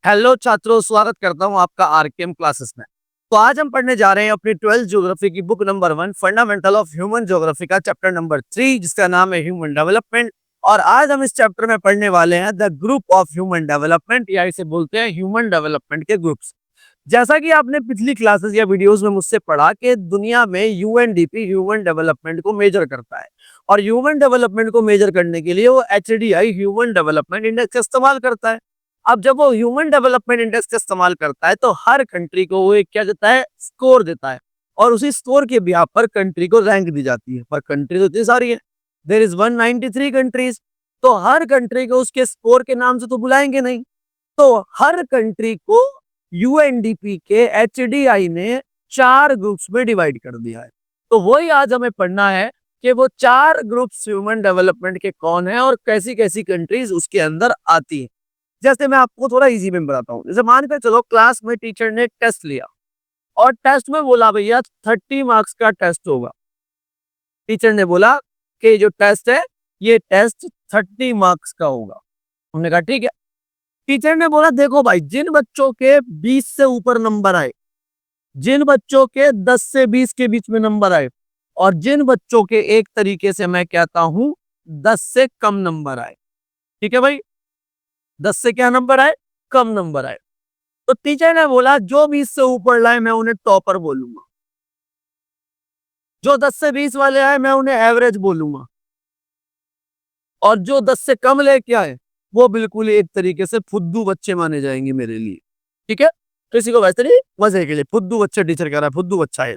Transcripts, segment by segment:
Hello छात्रों, स्वागत करता हूं आपका आरकेएम क्लासेस में। तो आज हम पढ़ने जा रहे हैं अपनी 12th ज्योग्राफी की book number 1 fundamental of human geography का चैप्टर नंबर 3 जिसका नाम है ह्यूमन डेवलपमेंट। और आज हम इस चैप्टर में पढ़ने वाले हैं the group of human development, या इसे बोलते हैं ह्यूमन डेवलपमेंट के ग्रुप्स। जैसा कि आपने पिछली क्लासेस या वीडियोस में मुझसे पढ़ा कि दुनिया में यूएनडीपी ह्यूमन डेवलपमेंट को मेजर करता है, और ह्यूमन डेवलपमेंट को मेजर करने के लिए वो एचडीआई ह्यूमन डेवलपमेंट इंडेक्स का इस्तेमाल करता है। अब जब वो ह्यूमन डेवलपमेंट इंडेक्स का इस्तेमाल करता है तो हर कंट्री को वो एक क्या देता है, स्कोर देता है, और उसी स्कोर के बिहाफ पर कंट्री को रैंक दी जाती है। पर कंट्री तो इतनी सारी है, देयर इज 193 कंट्रीज। तो हर कंट्री को उसके स्कोर के नाम से तो बुलाएंगे नहीं, तो हर कंट्री को यूएनडीपी के एचडीआई ने 4 ग्रुप्स में डिवाइड कर दिया है। तो वही आज हमें पढ़ना है कि वो 4 ग्रुप्स ह्यूमन डेवलपमेंट के कौन है और कैसी कैसी कंट्रीज उसके अंदर आती है। जैसे मैं आपको थोड़ा इजी में बताता हूँ। जैसे मान के चलो क्लास में टीचर ने टेस्ट लिया और टेस्ट में बोला भैया 30 मार्क्स का टेस्ट होगा। टीचर ने बोला कि जो टेस्ट है ये टेस्ट 30 मार्क्स का होगा। हमने कहा ठीक है। टीचर ने बोला देखो भाई, जिन बच्चों के 20 से ऊपर नंबर आए, जिन बच्चों के 10 से 20 के बीच में नंबर आए, और जिन बच्चों के एक तरीके से मैं कहता हूं 10 से कम नंबर आए, ठीक है भाई, 10 से क्या नंबर आए, कम नंबर आए, तो टीचर ने बोला जो 20 से ऊपर लाए मैं उन्हें टॉपर बोलूंगा, जो 10 से 20 वाले आए मैं उन्हें एवरेज बोलूंगा, और जो 10 से कम लेके आए वो बिल्कुल एक तरीके से फुद्दू बच्चे माने जाएंगे मेरे लिए। ठीक है, किसी को वैसे नहीं, मजे के लिए फुद्दू बच्चे टीचर कह रहा है, फुद्दू बच्चा है।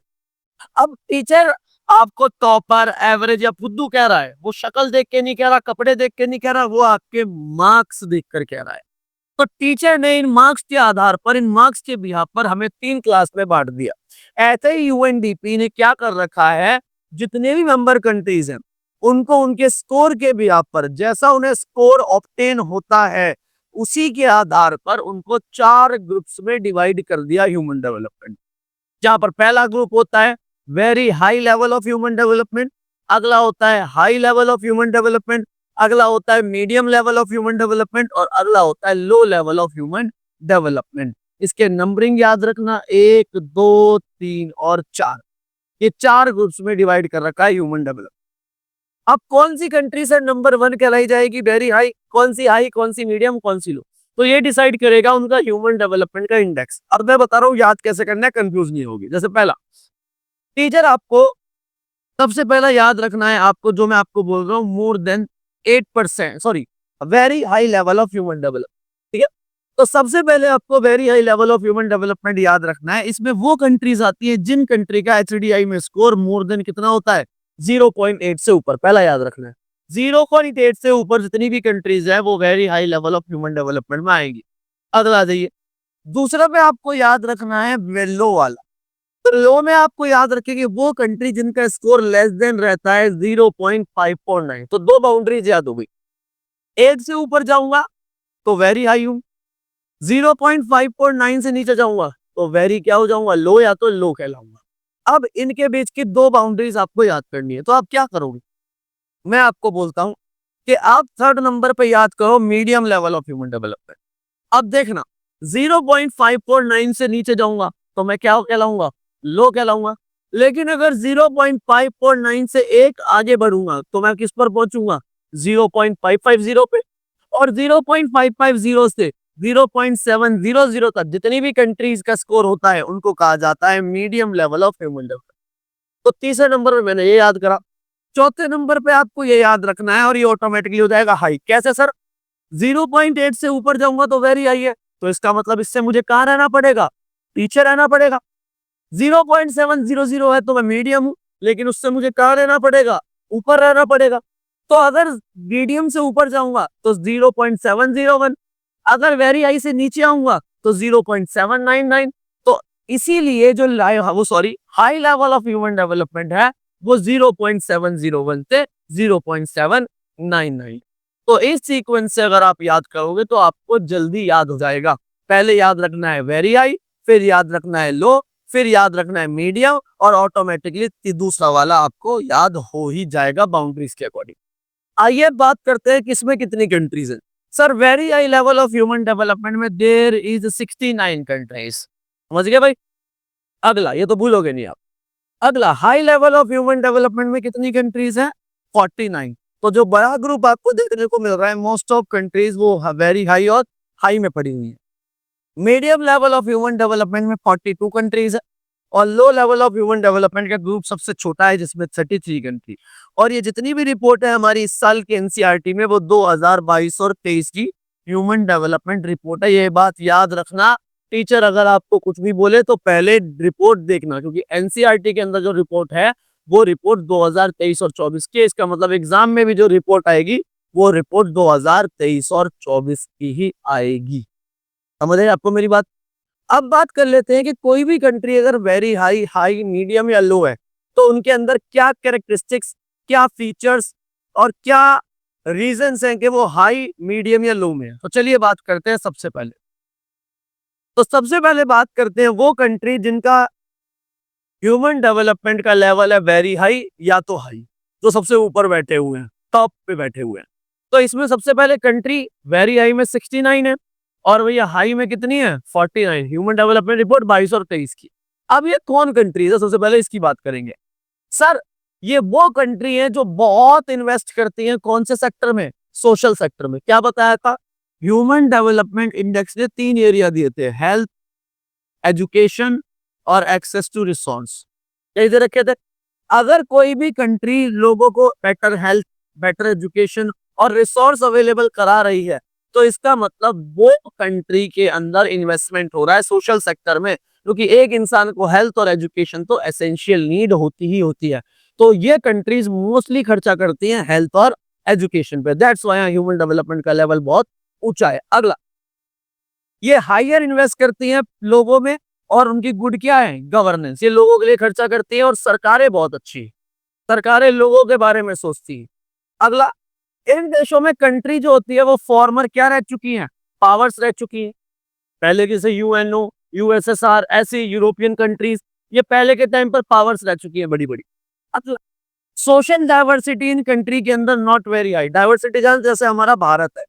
अब टीचर आपको टॉपर, एवरेज या फुद्दू कह रहा है, वो शक्ल देख के नहीं कह रहा, कपड़े देख के नहीं कह रहा, वो आपके मार्क्स देख कर कह रहा है। तो टीचर ने इन मार्क्स के आधार पर, इन मार्क्स के बिहाफ पर हमें 3 क्लास में बांट दिया। ऐसे ही यूएनडीपी ने क्या कर रखा है, जितने भी मेंबर कंट्रीज हैं उनको उनके स्कोर के बिहाफ पर, जैसा उन्हें स्कोर ऑब्टेन होता है उसी के आधार पर उनको 4 ग्रुप्स में डिवाइड कर दिया ह्यूमन डेवलपमेंट। जहां पर पहला ग्रुप होता है very high level of human development, अगला होता है high level of human development, अगला होता है medium level of human development, और अगला होता है low level of human development. इसके नंबरिंग याद रखना, 1 2 3 और 4, ये 4 ग्रुप्स में डिवाइड कर रखा है ह्यूमन डेवलपमेंट। अब कौन सी कंट्री से नंबर 1 कहलाई जाएगी वेरी हाई, कौन सी मीडियम, कौन सी लो, तो ये डिसाइड करेगा उनका ह्यूमन डेवलपमेंट का इंडेक्स। अब मैं बता रहा हूँ याद कैसे करना है, कंफ्यूज नहीं होगी। जैसे पहला, टीचर आपको सबसे पहला याद रखना है, आपको जो मैं आपको बोल रहा हूँ, more than 8%, sorry, very high level of human development. ठीक है, तो सबसे पहले आपको very high level of human development याद रखना है। इसमें वो कंट्रीज आती है जिन कंट्री का एचडीआई में स्कोर मोर देन कितना होता है, 0.8 से ऊपर। पहला याद रखना है, 0.8 से ऊपर जितनी भी कंट्रीज है वो very high level of human development में आएंगी। अगला जाइए, दूसरा पे आपको याद रखना है लो वाला। तो लो में आपको याद रखें कि वो कंट्री जिनका स्कोर लेस देन रहता है 0.549। तो 2 बाउंड्रीज याद हो गई, 1 से ऊपर जाऊंगा तो वेरी हाई हूं, 0.549 से नीचे जाऊंगा तो वेरी क्या हो जाऊंगा, लो, या तो लो कहलाऊंगा। अब इनके बीच की 2 बाउंड्रीज आपको याद करनी है, तो आप क्या करोगे, मैं आपको बोलता हूं कि आप 3rd नंबर पे याद करो medium level of human development. अब देखना, 0.549 से नीचे जाऊंगा तो मैं क्या कहलाऊंगा, लो कहलाऊंगा। लेकिन अगर 0.549 से एक आगे बढ़ूंगा तो मैं किस पर पहुंचूंगा, 0.550 पे। और 0.550 से 0.700 तक जितनी भी कंट्रीज का स्कोर होता है उनको कहा जाता है medium level of human development. तो तीसरे नंबर पे मैंने ये याद करा। चौथे नंबर पे आपको ये याद रखना है, और ये ऑटोमेटिकली हो जाएगा हाई। कैसे सर, 0.8 से ऊपर जाऊंगा तो वेरी हाई है, तो इसका मतलब इससे मुझे कहां रहना पड़ेगा, पीछे रहना पड़ेगा। 0.700 है तो मैं मीडियम हूं, लेकिन उससे मुझे कहां रहना पड़ेगा, ऊपर रहना पड़ेगा। तो अगर मीडियम से ऊपर जाऊंगा तो 0.701, अगर वेरी हाई से नीचे आऊंगा तो 0.799। तो इसीलिए जो high level of human development है वो 0.701 से 0.799। तो इस सीक्वेंस से अगर आप याद करोगे तो आपको जल्दी याद हो जाएगा। पहले याद रखना है वेरी हाई, फिर याद रखना है लो, फिर याद रखना है मीडियम, और ऑटोमेटिकली दूसरा वाला आपको याद हो ही जाएगा बाउंड्रीज के अकॉर्डिंग। आइए बात करते हैं किसमें कितनी कंट्रीज हैं। Sir very high level of human development में देयर इज 69 कंट्रीज। समझ गए भाई? अगला, ये तो भूलोगे नहीं आप। अगला, high level of human development में कितनी कंट्रीज हैं? 49। तो जो बड़ा ग्रुप आपको देखने को मिल रहा है, मोस्ट ऑफ कंट्रीज वो वेरी हाई और हाई में पड़ी हुई है। Medium level of human development में 42 कंट्रीज है, और low level of human development का ग्रुप सबसे छोटा है जिसमें 33 कंट्री। और ये जितनी भी रिपोर्ट है हमारी इस साल के एनसीईआरटी में, वो 2022 और 23 की ह्यूमन डेवलपमेंट रिपोर्ट है। ये बात याद रखना, टीचर अगर आपको कुछ भी बोले तो पहले रिपोर्ट देखना, क्योंकि एनसीईआरटी के अंदर जो रिपोर्ट है वो रिपोर्ट 2023 और 24 की है। इसका मतलब एग्जाम में भी जो रिपोर्ट आएगी वो रिपोर्ट 2023 और 24 की ही आएगी। समझ रहे हैं आपको मेरी बात? अब बात कर लेते हैं कि कोई भी कंट्री अगर वेरी हाई, हाई, मीडियम या लो है, तो उनके अंदर क्या कैरेक्टरिस्टिक्स, क्या फीचर्स और क्या रीजंस हैं कि वो हाई, मीडियम या लो में है। तो चलिए बात करते हैं सबसे पहले। तो सबसे पहले बात करते हैं वो कंट्री जिनका ह्यूमन डेवलपमेंट का लेवल है वेरी हाई या तो हाई, जो सबसे ऊपर बैठे हुए हैं, टॉप पे बैठे हुए हैं। तो इसमें सबसे पहले कंट्री वेरी हाई में 69 है, और भैया हाई में कितनी है? 49। ह्यूमन डेवलपमेंट रिपोर्ट 22 और 23 की। अब ये कौन कंट्री है? सबसे पहले इसकी बात करेंगे। सर, ये वो कंट्री है जो बहुत इन्वेस्ट करती है कौन से सेक्टर में? सोशल सेक्टर में। क्या बताया था? ह्यूमन डेवलपमेंट इंडेक्स ने 3 एरिया दिए थे, हेल्थ, एजुकेशन और एक्सेस टू रिसोर्स। कैसे रखे थे? अगर कोई भी कंट्री लोगों को बेटर हेल्थ, बेटर एजुकेशन और रिसोर्स अवेलेबल करा रही है, तो इसका मतलब वो कंट्री के अंदर इन्वेस्टमेंट हो रहा है सोशल सेक्टर में, क्योंकि एक इंसान को हेल्थ और एजुकेशन तो एसेंशियल नीड होती ही होती है। तो ये कंट्रीज मोस्टली खर्चा करती हैं हेल्थ और एजुकेशन पे। दैट्स व्हाई ह्यूमन डेवलपमेंट का लेवल बहुत ऊंचा है। अगला, ये हायर इन्वेस्ट करती हैं लोगों में, और उनकी गुड क्या है? गवर्नेंस। ये लोगों के लिए खर्चा करती है, और सरकारें बहुत अच्छी हैं। सरकारें लोगों के बारे में सोचती हैं। अगला, इन देशों में कंट्री जो होती है वो फॉर्मर क्या रह चुकी हैं? पावर्स रह चुकी हैं। पहले जैसे यूएनओ, यूएसएसआर, ऐसी यूरोपियन कंट्रीज, ये पहले के टाइम पर पावर्स रह चुकी हैं बड़ी बड़ी। अगला, सोशल डाइवर्सिटी इन कंट्री के अंदर नॉट वेरी हाई। डाइवर्सिटी जैसे हमारा भारत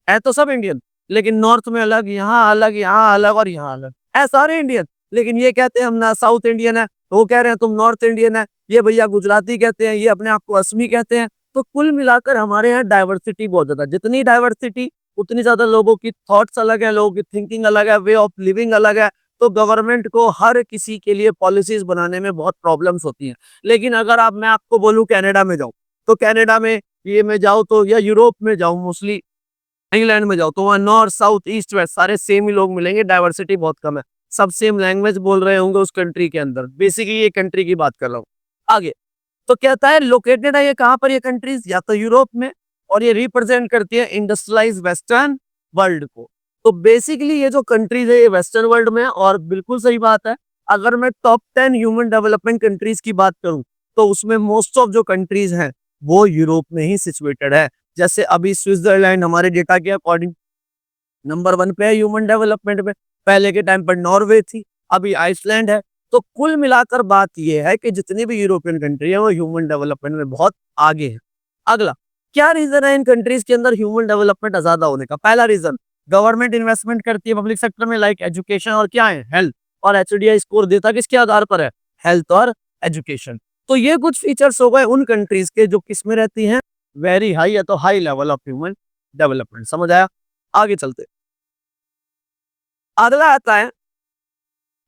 है तो सब इंडियन, लेकिन नॉर्थ में अलग, यहाँ अलग, यहाँ अलग और यहाँ अलग, है सारे इंडियन। लेकिन ये कहते हैं हम ना साउथ इंडियन है, तो वो कह रहे हैं तुम नॉर्थ इंडियन है। ये भैया गुजराती कहते हैं, ये अपने आप को असमी कहते हैं। तो कुल मिलाकर हमारे यहाँ डाइवर्सिटी बहुत ज्यादा। जितनी डाइवर्सिटी उतनी ज्यादा लोगों की थॉट्स अलग है, लोगों की थिंकिंग अलग है, वे ऑफ लिविंग अलग है। तो गवर्नमेंट को हर किसी के लिए पॉलिसीज बनाने में बहुत प्रॉब्लम्स होती हैं। लेकिन अगर आप, मैं आपको बोलूं कनाडा में जाओ, तो कनाडा में ये में जाओ तो, या यूरोप में जाओ, मोस्टली इंग्लैंड में जाओ, तो वहाँ नॉर्थ, साउथ, ईस्ट, वेस्ट सारे सेम ही लोग मिलेंगे। डाइवर्सिटी बहुत कम है। सब सेम लैंग्वेज बोल रहे होंगे उस कंट्री के अंदर। बेसिकली ये कंट्री की बात कर रहा हूँ। आगे तो कहता है लोकेटेड है ये कहाँ पर? ये कंट्रीज या तो यूरोप में, और ये रिप्रेजेंट करती है इंडस्ट्रियलाइज वेस्टर्न वर्ल्ड को। तो बेसिकली ये जो कंट्रीज है ये वेस्टर्न वर्ल्ड में है, और बिल्कुल सही बात है। अगर मैं टॉप 10 ह्यूमन डेवलपमेंट कंट्रीज की बात करूं, तो उसमें मोस्ट ऑफ जो कंट्रीज हैं वो यूरोप में ही सिचुएटेड है। जैसे अभी स्विट्जरलैंड हमारे डेटा के अकॉर्डिंग नंबर 1 पे है ह्यूमन डेवलपमेंट में। पहले के टाइम पर नॉर्वे थी, अभी आइसलैंड है। तो कुल मिलाकर बात यह है कि जितनी भी यूरोपियन कंट्री है वो ह्यूमन डेवलपमेंट में बहुत आगे है। अगला, क्या रीजन है इन कंट्रीज के अंदर ह्यूमन डेवलपमेंट ज्यादा होने का? पहला रीजन, गवर्नमेंट इन्वेस्टमेंट करती है पब्लिक सेक्टर में, लाइक एजुकेशन और क्या है? हेल्थ। और एचडीआई स्कोर देता किसके आधार पर है? हेल्थ और एजुकेशन। तो ये कुछ फीचर्स हो गए उन कंट्रीज के जो किसमें रहती हैं? वेरी हाई या तो high level of human development. समझ आया? आगे चलते, अगला आता है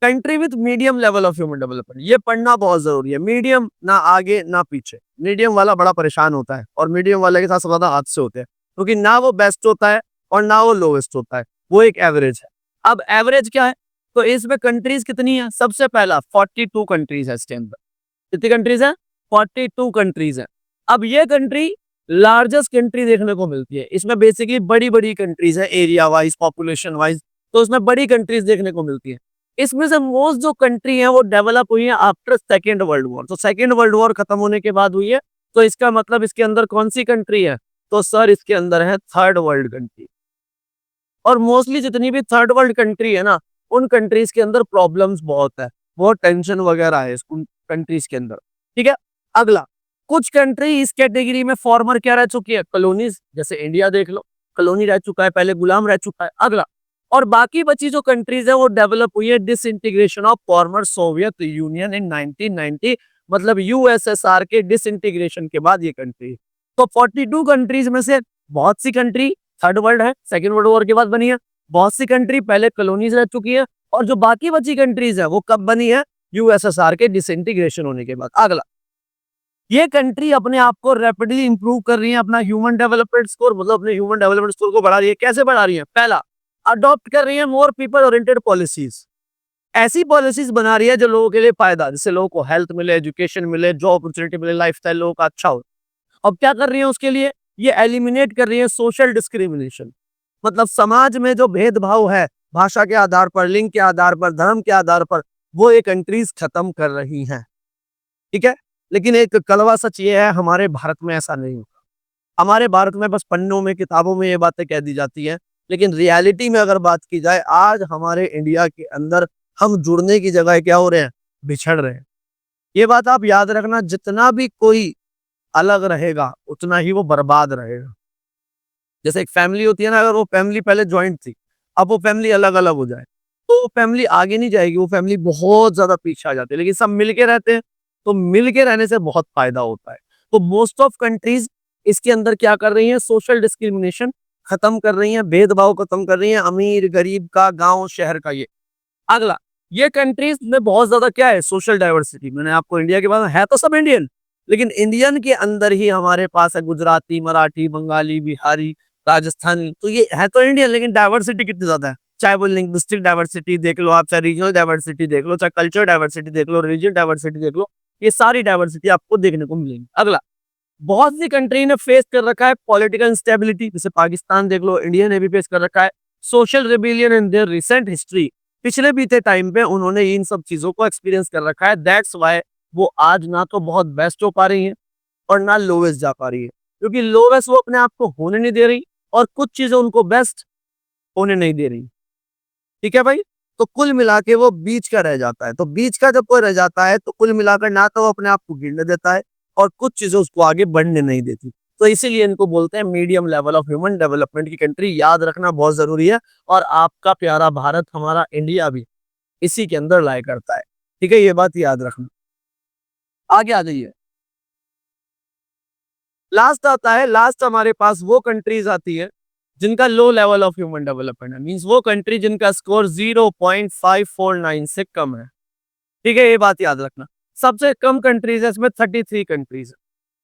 country with medium level of human development. ये पढ़ना बहुत जरूरी है। मीडियम, ना आगे ना पीछे। मीडियम वाला बड़ा परेशान होता है, और मीडियम वाले के साथ सबसे ज्यादा हादसे होते हैं, क्योंकि ना वो बेस्ट होता है और ना वो लोवेस्ट होता है, वो एक एवरेज है। अब एवरेज क्या है? तो इसमें कंट्रीज कितनी है? सबसे पहला 42 कंट्रीज है इसके अंदर। कितनी कंट्रीज है? 42 कंट्रीज है। अब ये कंट्री लार्जेस्ट कंट्री देखने को मिलती है। इसमें बेसिकली बड़ी बड़ी कंट्रीज है, एरिया वाइज, पॉपुलेशन वाइज, तो उसमें बड़ी कंट्रीज देखने को मिलती है। इसमें से मोस्ट जो कंट्री है वो डेवलप हुई है आफ्टर सेकेंड वर्ल्ड वॉर। तो सेकेंड वर्ल्ड वॉर खत्म होने के बाद हुई है। तो इसका मतलब इसके अंदर कौन सी कंट्री है? तो सर इसके अंदर है थर्ड वर्ल्ड कंट्री। और मोस्टली जितनी भी थर्ड वर्ल्ड कंट्री है ना, उन कंट्रीज के अंदर प्रॉब्लम्स बहुत है, बहुत टेंशन वगैरह है उन कंट्रीज के अंदर। ठीक है। अगला, कुछ कंट्री इस कैटेगरी में फॉर्मर क्या रह चुकी है? कॉलोनीज। जैसे इंडिया देख लो, कॉलोनी रह चुका है, पहले गुलाम रह चुका है। अगला, और बाकी बची जो कंट्रीज है वो डेवलप हुई है disintegration of former Soviet Union in 1990, मतलब यूएसएसआर के डिसइंटीग्रेशन के बाद ये कंट्री। तो 42 कंट्रीज में से बहुत सी कंट्री थर्ड वर्ल्ड है, सेकेंड वर्ल्ड वॉर के बाद बनी है, बहुत सी कंट्री पहले कॉलोनीज रह चुकी है, और जो बाकी बची कंट्रीज है वो कब बनी है, यूएसएसआर के डिसइंटीग्रेशन होने के बाद। अगला, ये कंट्री अपने आप को रैपिडली इंप्रूव कर रही है, अपना ह्यूमन डेवलपमेंट स्कोर, मतलब अपने ह्यूमन डेवलपमेंट स्कोर को बढ़ा रही है। कैसे बढ़ा रही है? पहला, अडॉप्ट कर रही है मोर पीपल ओरिएंटेड पॉलिसीज, ऐसी पॉलिसीज बना रही है जो लोगों के लिए फायदा, जिससे लोगों को हेल्थ मिले, एजुकेशन मिले, जॉब अपॉर्चुनिटी मिले, लाइफस्टाइल लोगों का अच्छा हो। अब क्या कर रही है उसके लिए? ये एलिमिनेट कर रही है सोशल डिस्क्रिमिनेशन, मतलब समाज में जो भेदभाव है भाषा के आधार पर, लिंग के आधार पर, धर्म के आधार पर, वो ये कंट्रीज खत्म कर रही हैं। ठीक है, लेकिन एक कड़वा सच ये है, हमारे भारत में ऐसा नहीं होता। हमारे भारत में बस पन्नों में, किताबों में ये बातें कह दी जाती हैं, लेकिन रियलिटी में अगर बात की जाए, आज हमारे इंडिया के अंदर हम जुड़ने की जगह क्या हो रहे हैं? बिछड़ रहे हैं। ये बात आप याद रखना, जितना भी कोई अलग रहेगा उतना ही वो बर्बाद रहेगा। जैसे एक फैमिली होती है ना, अगर वो फैमिली पहले ज्वाइंट थी, अब वो फैमिली अलग अलग हो जाए, तो वो फैमिली आगे नहीं जाएगी, वो फैमिली बहुत ज्यादा पीछे आ जाती है। लेकिन सब मिलके रहते हैं, तो मिलके रहने से बहुत फायदा होता है। तो मोस्ट ऑफ कंट्रीज इसके अंदर क्या कर रही हैं? सोशल डिस्क्रिमिनेशन खत्म कर रही हैं, भेदभाव खत्म कर रही हैं, अमीर गरीब का, गांव शहर का। ये अगला, ये कंट्रीज में बहुत ज्यादा क्या है? Social diversity. मैंने आपको इंडिया के बारे में, है तो सब इंडियन, लेकिन इंडियन के अंदर ही हमारे पास है गुजराती, मराठी, बंगाली, बिहारी, राजस्थानी। तो ये है तो इंडियन, लेकिन डाइवर्सिटी कितनी ज्यादा है। चाहे वो लिंग्विस्टिक डाइवर्सिटी देख लो आप, चाहे रीजनल डाइवर्सिटी देख लो, चाहे कल्चर डाइवर्सिटी देख लो, रिलीजियन डाइवर्सिटी देख लो, ये सारी डाइवर्सिटी आपको देखने को मिलेगी। अगला, बहुत सी कंट्री ने फेस कर रखा है पॉलिटिकल इंस्टेबिलिटी, जैसे पाकिस्तान देख लो, इंडिया ने भी फेस कर रखा है social rebellion in their recent history. पिछले बीते टाइम पे उन्होंने इन सब चीजों को एक्सपीरियंस कर रखा है। दैट्स व्हाई वो आज ना तो बहुत बेस्ट हो पा रही है और ना लोवेस्ट जा पा रही है, क्योंकि लोवेस्ट वो अपने आप को होने नहीं दे रही, और कुछ चीजें उनको बेस्ट होने नहीं दे रही। ठीक है भाई, तो कुल मिला के वो बीच का रह जाता है। तो बीच का जब कोई रह जाता है, तो कुल मिलाकर ना तो वो अपने आप को गिरने देता है, और कुछ चीजें उसको आगे बढ़ने नहीं देती। तो इसीलिए इनको बोलते हैं medium level of human development की कंट्री। याद रखना बहुत जरूरी है, और आपका प्यारा भारत, हमारा इंडिया भी इसी के अंदर लाया करता है। ठीक है, ये बात याद रखना। आगे आ जाइए, लास्ट आता है, लास्ट हमारे पास वो कंट्रीज आती है जिनका low level of human development है, मींस वो कंट्री जिनका स्कोर 0.549 से कम है। ठीक है, ये बात याद रखना। सबसे कम कंट्रीज है इसमें 33 कंट्रीज।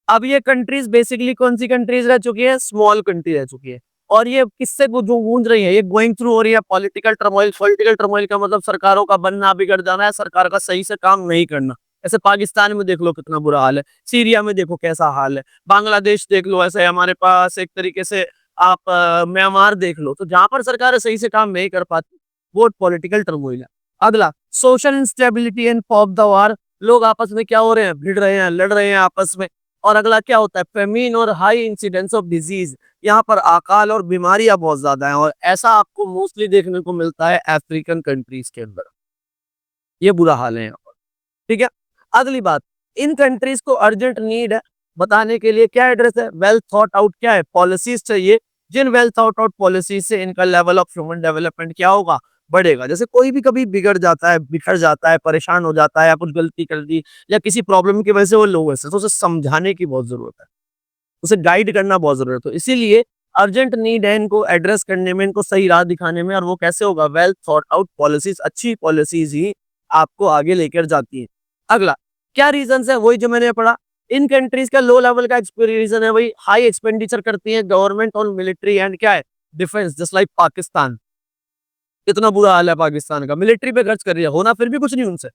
अब ये कंट्रीज बेसिकली कौन सी कंट्रीज रह चुकी है? स्मॉल कंट्री रह चुकी है। और ये किससे जो गूंज रही है? ये गोइंग थ्रू हो रही है पॉलिटिकल टर्मोइल। पॉलिटिकल टर्मोइल का मतलब सरकारों का बनना, बिगड़ जाना है, सरकार का सही से काम नहीं करना। ऐसे पाकिस्तान में देख लो कितना बुरा हाल है, सीरिया में देखो कैसा हाल है, बांग्लादेश देख लो, ऐसे हमारे पास एक तरीके से आप म्यांमार देख लो। तो जहां पर सरकार सही से काम नहीं कर पाती, वो पॉलिटिकल टर्मोइल है। अगला, social instability end of the war. लोग आपस में क्या हो रहे हैं? भिड़ रहे हैं, लड़ रहे हैं आपस में। और अगला क्या होता है? फेमिन और हाई इंसिडेंस ऑफ डिजीज। यहाँ पर अकाल और बीमारियां बहुत ज्यादा हैं, और ऐसा आपको मोस्टली देखने को मिलता है अफ्रीकन कंट्रीज के अंदर। ये बुरा हाल है यहाँ पर। ठीक है, अगली बात, इन कंट्रीज को अर्जेंट नीड है बताने के लिए क्या एड्रेस है? वेल थॉट आउट क्या है? पॉलिसीज चाहिए, जिन वेल थॉट आउट पॉलिसीज से इनका लेवल ऑफ ह्यूमन डेवलपमेंट क्या होगा? बढ़ेगा। जैसे कोई भी कभी बिगड़ जाता है, बिखर जाता है, परेशान हो जाता है, या कुछ गलती कर दी, या किसी प्रॉब्लम की वजह से वो लो है, तो उसे समझाने की बहुत जरूरत है, उसे गाइड करना बहुत जरूरत है। तो इसीलिए अर्जेंट नीड है इनको एड्रेस करने में, इनको सही राह दिखाने में। और वो कैसे होगा? Well thought out policies. अच्छी पॉलिसीज ही आपको आगे लेकर जाती है। अगला, क्या रीजन है? वही जो मैंने पढ़ा, इन कंट्रीज का लो लेवल का रीजन है वही हाई एक्सपेंडिचर करती है गवर्नमेंट ऑन मिलिट्री एंड क्या है? डिफेंस। जस्ट लाइक पाकिस्तान, कितना बुरा हाल है पाकिस्तान का, मिलिट्री पे खर्च कर रही है, होना फिर भी कुछ नहीं उनसे,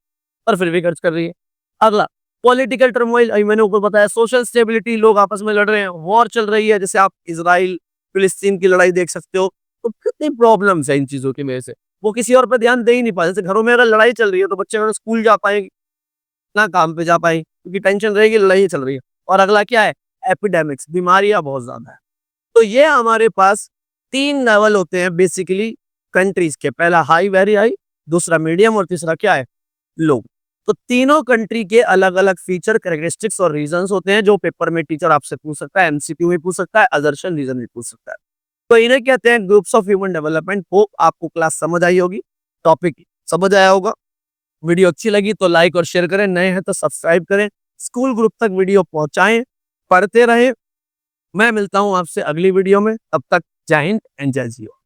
पर फिर भी खर्च कर रही है। अगला, पॉलिटिकल टर्मोइल, मैंने ऊपर बताया। सोशल स्टेबिलिटी, लोग आपस में लड़ रहे हैं, वॉर चल रही है, जैसे आप इजराइल फिलिस्तीन की लड़ाई देख सकते हो। तो कितनी प्रॉब्लम्स है इन चीजों की वजह से, वो किसी और पे ध्यान दे ही नहीं पाए। जैसे घरों में अगर लड़ाई चल रही है, तो बच्चे अगर स्कूल जा पाएंगे ना, काम पे जा पाएंगे, क्योंकि टेंशन रहेगी, लड़ाई चल रही है। और अगला क्या है? एपिडेमिक्स, बीमारियां बहुत ज्यादा है। तो ये हमारे पास 3 लेवल होते हैं बेसिकली कंट्रीज के। पहला हाई, वेरी हाई, दूसरा मीडियम, और तीसरा क्या है? लो। तो तीनों कंट्री के अलग अलग फीचर, कैरेक्टरिस्टिक्स और रीजंस होते हैं, जो पेपर में टीचर आपसे पूछ सकता है, एमसीक्यू में पूछ सकता है, अजर्शन रीजन भी पूछ सकता है। तो इन्हें कहते हैं groups of human development. Hope आपको क्लास समझ आई होगी, टॉपिक समझ आया होगा। वीडियो अच्छी लगी तो लाइक और शेयर करें, नए हैं तो सब्सक्राइब करें, स्कूल ग्रुप तक वीडियो पहुंचाएं, पढ़ते रहें। मैं मिलता हूं आपसे अगली वीडियो में, तब तक जय हिंद एंड जय जियो।